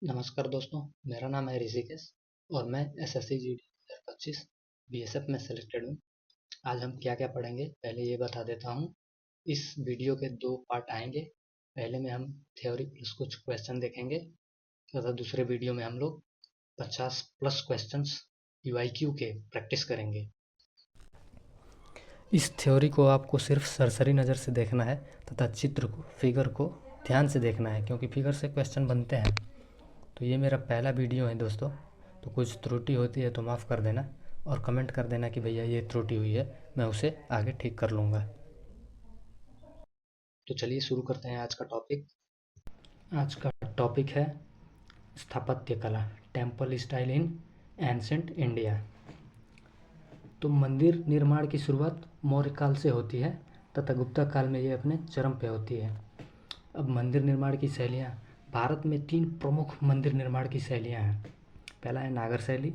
नमस्कार दोस्तों, मेरा नाम है ऋषिकेश और मैं एसएससी जीडी 2025 बीएसएफ में सेलेक्टेड हूँ। आज हम क्या क्या पढ़ेंगे पहले ये बता देता हूँ। इस वीडियो के दो पार्ट आएंगे। पहले में हम थ्योरी प्लस कुछ क्वेश्चन देखेंगे तथा दूसरे वीडियो में हम लोग 50 प्लस क्वेश्चंस यूआईक्यू के प्रैक्टिस करेंगे। इस थ्योरी को आपको सिर्फ सरसरी नज़र से देखना है तथा चित्र को, फिगर को ध्यान से देखना है, क्योंकि फिगर से क्वेश्चन बनते हैं। तो ये मेरा पहला वीडियो है दोस्तों, तो कुछ त्रुटि होती है तो माफ़ कर देना और कमेंट कर देना कि भैया ये त्रुटि हुई है, मैं उसे आगे ठीक कर लूँगा। तो चलिए शुरू करते हैं आज का टॉपिक। आज का टॉपिक है स्थापत्य कला, temple style in ancient India. तो मंदिर निर्माण की शुरुआत मौर्य काल से होती है तथा गुप्ता काल में ये अपने चरम पे होती है। अब मंदिर निर्माण की शैलियाँ, भारत में 3 प्रमुख मंदिर निर्माण की शैलियाँ हैं। पहला है नागर शैली,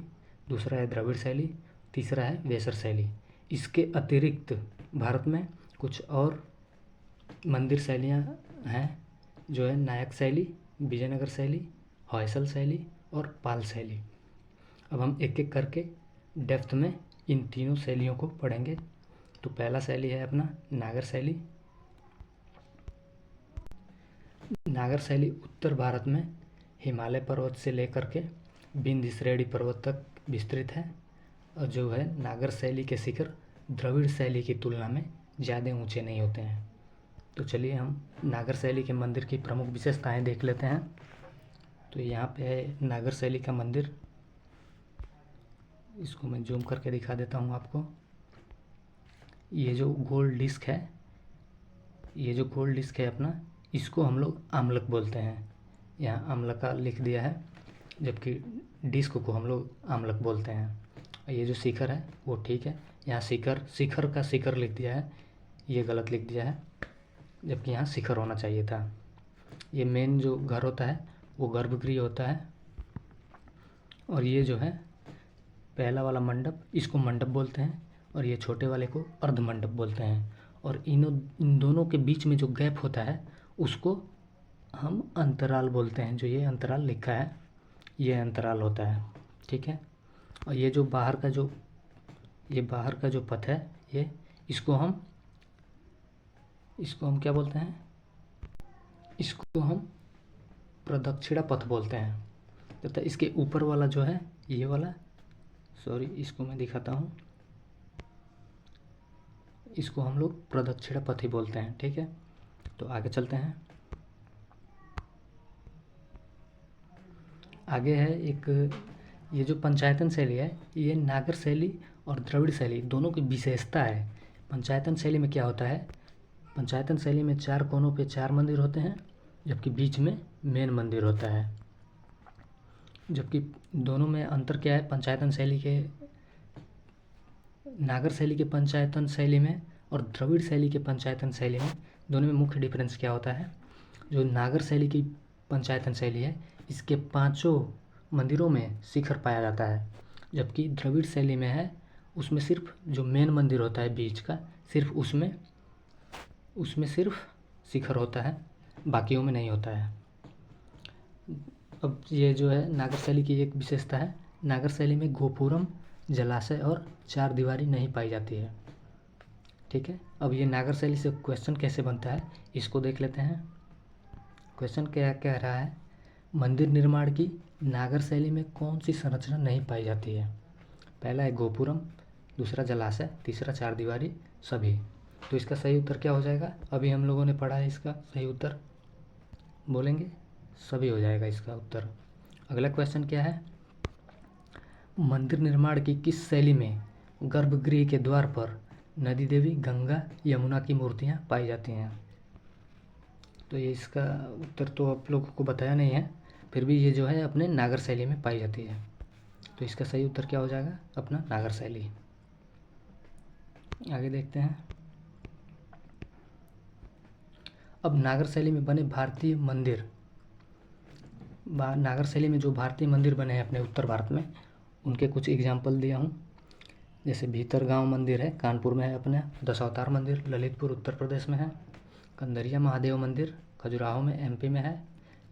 दूसरा है द्रविड़ शैली, तीसरा है वेसर शैली। इसके अतिरिक्त भारत में कुछ और मंदिर शैलियाँ हैं, जो है नायक शैली, विजयनगर शैली, होयसल शैली और पाल शैली। अब हम एक एक करके डेप्थ में इन तीनों शैलियों को पढ़ेंगे। तो पहला शैली है अपना नागर शैली। नागर शैली उत्तर भारत में हिमालय पर्वत से लेकर के विंध्य श्रेणी पर्वत तक विस्तृत है और जो है नागर शैली के शिखर द्रविड़ शैली की तुलना में ज़्यादा ऊंचे नहीं होते हैं। तो चलिए हम नागर शैली के मंदिर की प्रमुख विशेषताएं देख लेते हैं। तो यहाँ पे है नागर शैली का मंदिर, इसको मैं जूम करके दिखा देता हूँ आपको। ये जो गोल डिस्क है, ये जो गोल डिस्क है अपना, इसको हम लोग आमलक बोलते हैं। यहाँ आमलका लिख दिया है, जबकि डिस्क को हम लोग आमलक बोलते हैं। ये जो शिखर है वो ठीक है, यहाँ शिखर का शिखर लिख दिया है, ये गलत लिख दिया है, जबकि यहाँ शिखर होना चाहिए था। ये मेन जो घर होता है वो गर्भगृह होता है, और ये जो है पहला वाला मंडप, इसको मंडप बोलते हैं, और ये छोटे वाले को अर्ध मंडप बोलते हैं। और इन दोनों के बीच में जो गैप होता है उसको हम अंतराल बोलते हैं। जो ये अंतराल लिखा है ये अंतराल होता है, ठीक है। और ये जो बाहर का जो पथ है, ये इसको हम क्या बोलते हैं, इसको हम प्रदक्षिणा पथ बोलते हैं। तथा इसके ऊपर वाला जो है ये वाला, सॉरी इसको मैं दिखाता हूँ, इसको हम लोग प्रदक्षिणा पथ ही बोलते हैं, ठीक है। तो आगे चलते हैं। आगे है एक, ये जो पंचायतन शैली है, ये नागर शैली और द्रविड़ शैली दोनों की विशेषता है। पंचायतन शैली में क्या होता है, पंचायतन शैली में 4 कोनों पे 4 मंदिर होते हैं, जबकि बीच में मेन मंदिर होता है। जबकि दोनों में अंतर क्या है, पंचायतन शैली के, नागर शैली के पंचायतन शैली में और द्रविड़ शैली के पंचायतन शैली में, दोनों में मुख्य डिफरेंस क्या होता है। जो नागर शैली की पंचायतन शैली है, इसके 5 मंदिरों में शिखर पाया जाता है, जबकि द्रविड़ शैली में है उसमें सिर्फ जो मेन मंदिर होता है बीच का, सिर्फ उसमें सिर्फ शिखर होता है, बाकियों में नहीं होता है। अब ये जो है नागर शैली की एक विशेषता है, नागर शैली में गोपुरम, जलाशय और 4 दीवारी नहीं पाई जाती है, ठीक है। अब ये नागर शैली से क्वेश्चन कैसे बनता है इसको देख लेते हैं। क्वेश्चन क्या कह रहा है, मंदिर निर्माण की नागर शैली में कौन सी संरचना नहीं पाई जाती है। पहला है गोपुरम, दूसरा जलाशय, तीसरा 4 दीवारी, सभी। तो इसका सही उत्तर क्या हो जाएगा, अभी हम लोगों ने पढ़ा है, इसका सही उत्तर बोलेंगे, सभी हो जाएगा इसका उत्तर। अगला क्वेश्चन क्या है, मंदिर निर्माण की किस शैली में गर्भगृह के द्वार पर नदी देवी, गंगा, यमुना की मूर्तियाँ पाई जाती हैं। तो ये इसका उत्तर तो आप लोगों को बताया नहीं है, फिर भी ये जो है अपने नागर शैली में पाई जाती है। तो इसका सही उत्तर क्या हो जाएगा, अपना नागर शैली। आगे देखते हैं। अब नागर शैली में बने भारतीय मंदिर, नागर शैली में जो भारतीय मंदिर बने हैं अपने उत्तर भारत में, उनके कुछ एग्जाम्पल दिया हूँ। जैसे भीतरगांव मंदिर है, कानपुर में है अपने। दशावतार मंदिर ललितपुर उत्तर प्रदेश में है। कंदरिया महादेव मंदिर खजुराहो में एमपी में है।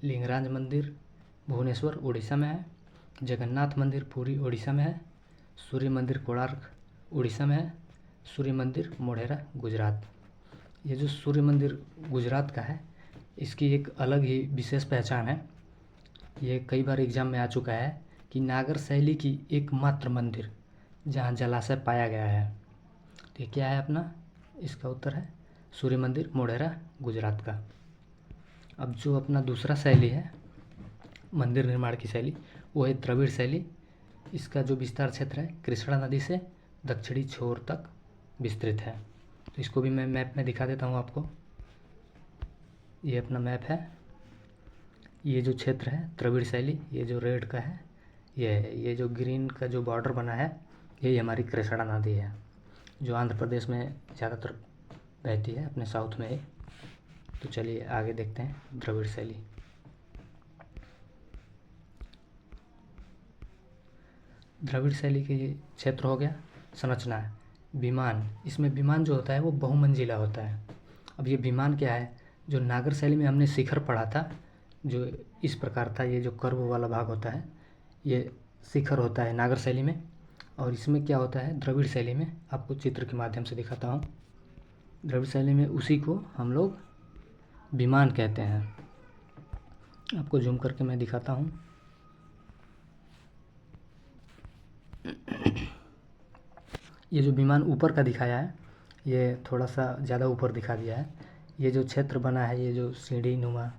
लिंगराज मंदिर भुवनेश्वर उड़ीसा में है। जगन्नाथ मंदिर पुरी उड़ीसा में है। सूर्य मंदिर कोणार्क उड़ीसा में है। सूर्य मंदिर मोढेरा गुजरात। ये जो सूर्य मंदिर गुजरात का है, इसकी एक अलग ही विशेष पहचान है। ये कई बार एग्जाम में आ चुका है कि नागर शैली की एकमात्र मंदिर जहाँ जलाशय पाया गया है। तो ये क्या है अपना, इसका उत्तर है सूर्य मंदिर मोढेरा गुजरात का। अब जो अपना दूसरा शैली है मंदिर निर्माण की शैली, वो है द्रविड़ शैली। इसका जो विस्तार क्षेत्र है कृष्णा नदी से दक्षिणी छोर तक विस्तृत है। तो इसको भी मैं मैप में दिखा देता हूँ आपको। ये अपना मैप है। ये जो क्षेत्र है द्रविड़ शैली, ये जो रेड का है ये जो ग्रीन का जो बॉर्डर बना है, यही हमारी कृष्णा नदी है, जो आंध्र प्रदेश में ज़्यादातर बहती है, अपने साउथ में ही। तो चलिए आगे देखते हैं द्रविड़ शैली। द्रविड़ शैली के क्षेत्र हो गया। संरचना है विमान। इसमें विमान जो होता है वो बहुमंजिला होता है। अब ये विमान क्या है, जो नागर शैली में हमने शिखर पढ़ा था, जो इस प्रकार था, ये जो कर्व वाला भाग होता है ये शिखर होता है नागर शैली में। और इसमें क्या होता है द्रविड़ शैली में, आपको चित्र के माध्यम से दिखाता हूँ। द्रविड़ शैली में उसी को हम लोग विमान कहते हैं। आपको जूम करके मैं दिखाता हूँ। ये जो विमान ऊपर का दिखाया है, ये थोड़ा सा ज़्यादा ऊपर दिखा दिया है। ये जो क्षेत्र बना है, ये जो सीढ़ी नुमा,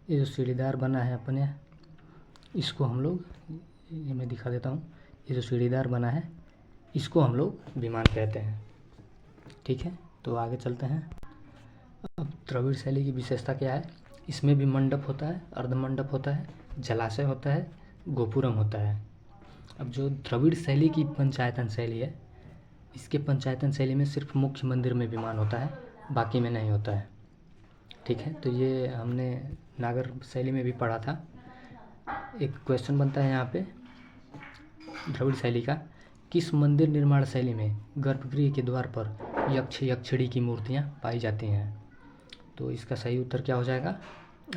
ये जो सीढ़ीदार बना है अपने, इसको हम लोग, ये मैं दिखा देता हूँ, ये जो सीढ़ीदार बना है इसको हम लोग विमान कहते हैं। ठीक है, तो आगे चलते हैं। अब द्रविड़ शैली की विशेषता क्या है, इसमें भी मंडप होता है, अर्धमंडप होता है, जलाशय होता है, गोपुरम होता है। अब जो द्रविड़ शैली की पंचायतन शैली है, इसके पंचायतन शैली में सिर्फ मुख्य मंदिर में विमान होता है, बाकी में नहीं होता है। ठीक है, तो ये हमने नागर शैली में भी पढ़ा था। एक क्वेश्चन बनता है यहाँ पे द्रविड़ शैली का, किस मंदिर निर्माण शैली में गर्भगृह के द्वार पर यक्ष यक्षिणी की मूर्तियाँ पाई जाती हैं? तो इसका सही उत्तर क्या हो जाएगा,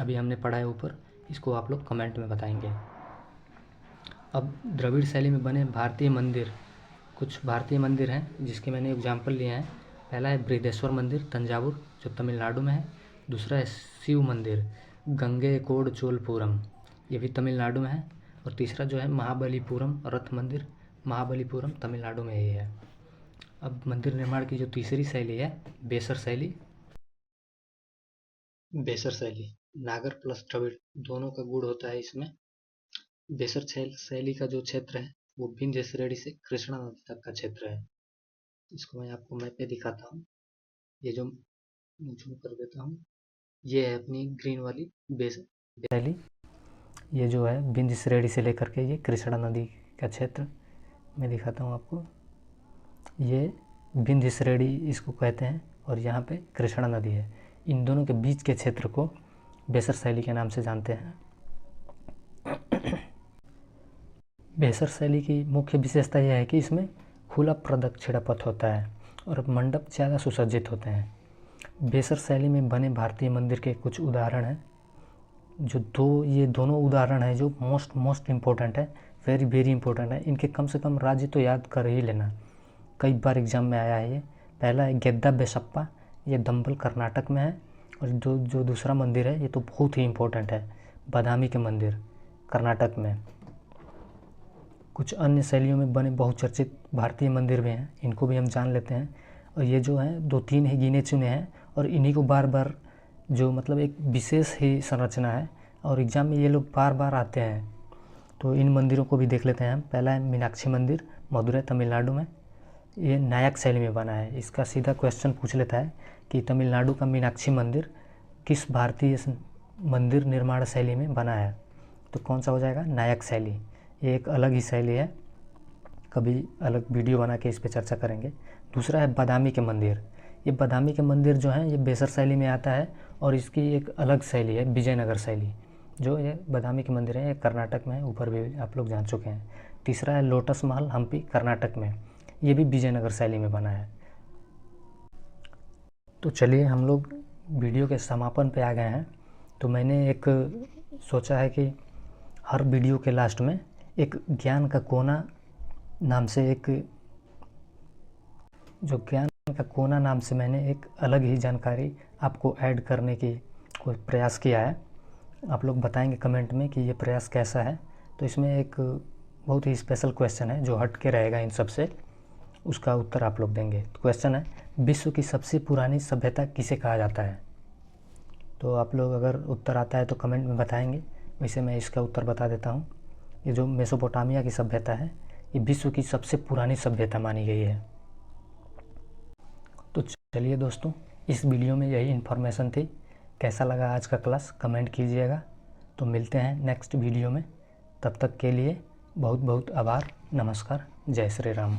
अभी हमने पढ़ा है ऊपर, इसको आप लोग कमेंट में बताएंगे। अब द्रविड़ शैली में बने भारतीय मंदिर, कुछ भारतीय मंदिर हैं जिसके मैंने एग्जाम्पल लिए हैं। पहला है बृहदेश्वर मंदिर तंजावुर, जो तमिलनाडु में है। दूसरा है शिव मंदिर गंगेकोंड चोलपुरम, ये भी तमिलनाडु में है। और तीसरा जो है महाबलीपुरम रथ मंदिर, महाबलीपुरम तमिलनाडु में ही है। अब मंदिर निर्माण की जो तीसरी शैली है बेसर शैली। बेसर शैली नागर प्लस द्रविड़ दोनों का गुण होता है इसमें। बेसर शैली का जो क्षेत्र है वो विंध्य श्रेणी से कृष्णा नदी तक का क्षेत्र है। इसको मैं आपको मैप पे दिखाता हूँ। ये जो जूम कर देता हूँ, ये है अपनी ग्रीन वाली बेसर शैली। ये जो है विंध्य श्रेणी से लेकर के ये कृष्णा नदी का क्षेत्र मैं दिखाता हूँ आपको। ये विंध्य श्रेणी इसको कहते हैं और यहाँ पे कृष्णा नदी है। इन दोनों के बीच के क्षेत्र को बेसर शैली के नाम से जानते हैं। बेसर शैली की मुख्य विशेषता यह है कि इसमें खुला प्रदक्षिणा पथ होता है और मंडप ज़्यादा सुसज्जित होते हैं। बेसर शैली में बने भारतीय मंदिर के कुछ उदाहरण हैं, जो ये दोनों उदाहरण हैं जो मोस्ट इम्पोर्टेंट है, वेरी इंपॉर्टेंट है। इनके कम से कम राज्य तो याद कर ही लेना, कई बार एग्जाम में आया है ये। पहला है गेद्दा बेसप्पा, ये दंबल कर्नाटक में है। और जो दूसरा मंदिर है ये तो बहुत ही इम्पोर्टेंट है, बादामी के मंदिर कर्नाटक में। कुछ अन्य शैलियों में बने बहुचर्चित भारतीय मंदिर भी हैं, इनको भी हम जान लेते हैं। और ये जो हैं 2-3 ही गिने चुने हैं और इन्हीं को बार बार, जो मतलब एक विशेष ही संरचना है और एग्ज़ाम में ये लोग बार बार आते हैं। तो इन मंदिरों को भी देख लेते हैं हम। पहला है मीनाक्षी मंदिर मदुरै तमिलनाडु में, ये नायक शैली में बना है। इसका सीधा क्वेश्चन पूछ लेता है कि तमिलनाडु का मीनाक्षी मंदिर किस भारतीय मंदिर निर्माण शैली में बना है? तो कौन सा हो जाएगा, नायक शैली। ये एक अलग ही शैली है, कभी अलग वीडियो बना के इस पर चर्चा करेंगे। दूसरा है बादामी के मंदिर। ये बादामी के मंदिर जो हैं ये बेसर शैली में आता है और इसकी एक अलग शैली है विजयनगर शैली। जो ये बादामी के मंदिर है ये कर्नाटक में है, ऊपर भी आप लोग जान चुके हैं। तीसरा है लोटस महल हम्पी कर्नाटक में, ये भी विजयनगर शैली में बना है। तो चलिए हम लोग वीडियो के समापन पे आ गए हैं। तो मैंने एक सोचा है कि हर वीडियो के लास्ट में एक ज्ञान का कोना नाम से मैंने एक अलग ही जानकारी आपको ऐड करने की कोई प्रयास किया है। आप लोग बताएंगे कमेंट में कि ये प्रयास कैसा है। तो इसमें एक बहुत ही स्पेशल क्वेश्चन है जो हट के रहेगा इन सब से, उसका उत्तर आप लोग देंगे। तो क्वेश्चन है, विश्व की सबसे पुरानी सभ्यता किसे कहा जाता है? तो आप लोग अगर उत्तर आता है तो कमेंट में बताएंगे। वैसे मैं इसका उत्तर बता देता हूँ। ये जो मेसोपोटामिया की सभ्यता है, ये विश्व की सबसे पुरानी सभ्यता मानी गई है। तो चलिए दोस्तों, इस वीडियो में यही इन्फॉर्मेशन थी। कैसा लगा आज का क्लास कमेंट कीजिएगा। तो मिलते हैं नेक्स्ट वीडियो में। तब तक के लिए बहुत बहुत आभार। नमस्कार। जय श्री राम।